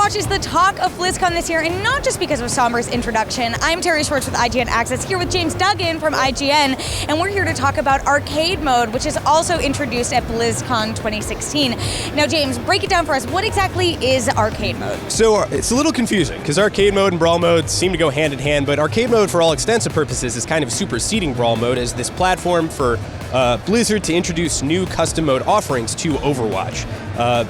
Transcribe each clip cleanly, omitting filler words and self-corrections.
Overwatch is the talk of Blizzcon this year, and not just because of Sombra's introduction. I'm Terri Schwartz with IGN Access, here with James Duggan from IGN, and we're here to talk about Arcade Mode, which is also introduced at BlizzCon 2016. Now, James, break it down for us. What exactly is Arcade Mode? So it's a little confusing, because Arcade Mode and Brawl Mode seem to go hand in hand, but Arcade Mode, for all extensive purposes, is kind of superseding Brawl Mode as this platform for Blizzard to introduce new custom mode offerings to Overwatch.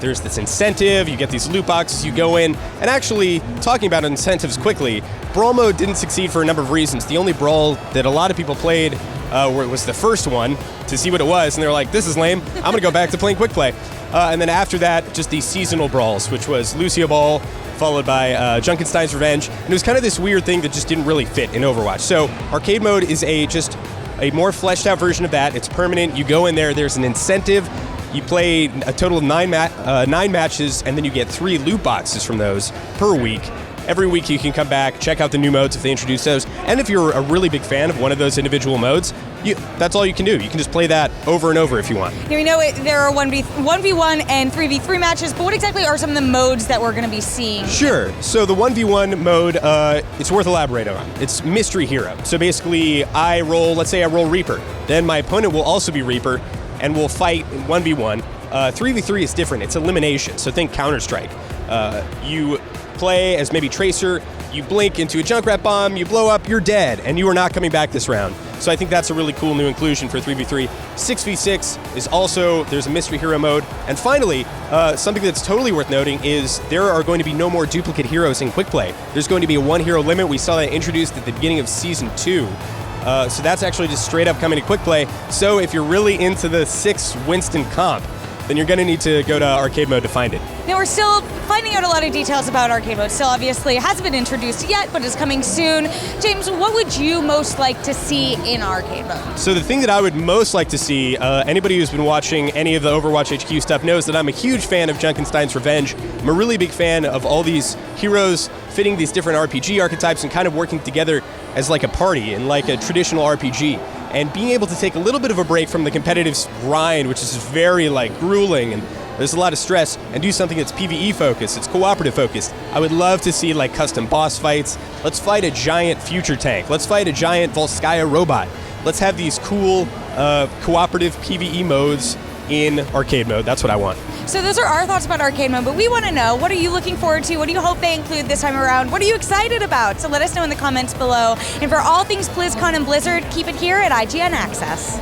There's this incentive, you get these loot boxes, you go in, and actually, talking about incentives quickly, Brawl Mode didn't succeed for a number of reasons. The only Brawl that a lot of people played was the first one to see what it was, and they were like, this is lame, I'm gonna go back to playing Quick Play. And then after that, just these seasonal brawls, which was Lucio Ball, followed by Junkenstein's Revenge, and it was kind of this weird thing that just didn't really fit in Overwatch. So Arcade Mode is just a more fleshed out version of that. It's permanent. You go in there, there's an incentive. You play a total of nine matches, and then you get 3 loot boxes from those per week. Every week you can come back, check out the new modes if they introduce those. And if you're a really big fan of one of those individual modes, that's all you can do. You can just play that over and over if you want. Now, we know there are 1v1 and 3v3 matches, but what exactly are some of the modes that we're going to be seeing? Sure. So the 1v1 mode, it's worth elaborating on. It's Mystery Hero. So basically, let's say I roll Reaper. Then my opponent will also be Reaper, and we'll fight in 1v1. 3v3 is different. It's elimination. So think Counter-Strike. You play as maybe Tracer, you blink into a Junkrat bomb, you blow up, you're dead, and you are not coming back this round. So I think that's a really cool new inclusion for 3v3. 6v6 is also, there's a Mystery Hero mode. And finally, something that's totally worth noting is there are going to be no more duplicate heroes in Quick Play. There's going to be a 1-hero limit. We saw that introduced at the beginning of Season 2. So that's actually just straight up coming to Quick Play. So if you're really into the 6 Winston comp, then you're going to need to go to Arcade Mode to find it. Now, we're still finding out a lot of details about Arcade Mode. Still, obviously, it hasn't been introduced yet, but is coming soon. James, what would you most like to see in Arcade Mode? So the thing that I would most like to see, anybody who's been watching any of the Overwatch HQ stuff knows that I'm a huge fan of Junkenstein's Revenge. I'm a really big fan of all these heroes fitting these different RPG archetypes and kind of working together as like a party in like a traditional RPG. And being able to take a little bit of a break from the competitive grind, which is very like grueling and there's a lot of stress, and do something that's PVE focused, it's cooperative focused. I would love to see like custom boss fights. Let's fight a giant future tank. Let's fight a giant Volskaya robot. Let's have these cool cooperative PVE modes in Arcade Mode. That's what I want. So those are our thoughts about Arcade Mode, but we want to know, what are you looking forward to? What do you hope they include this time around? What are you excited about? So let us know in the comments below. And for all things BlizzCon and Blizzard, keep it here at IGN Access.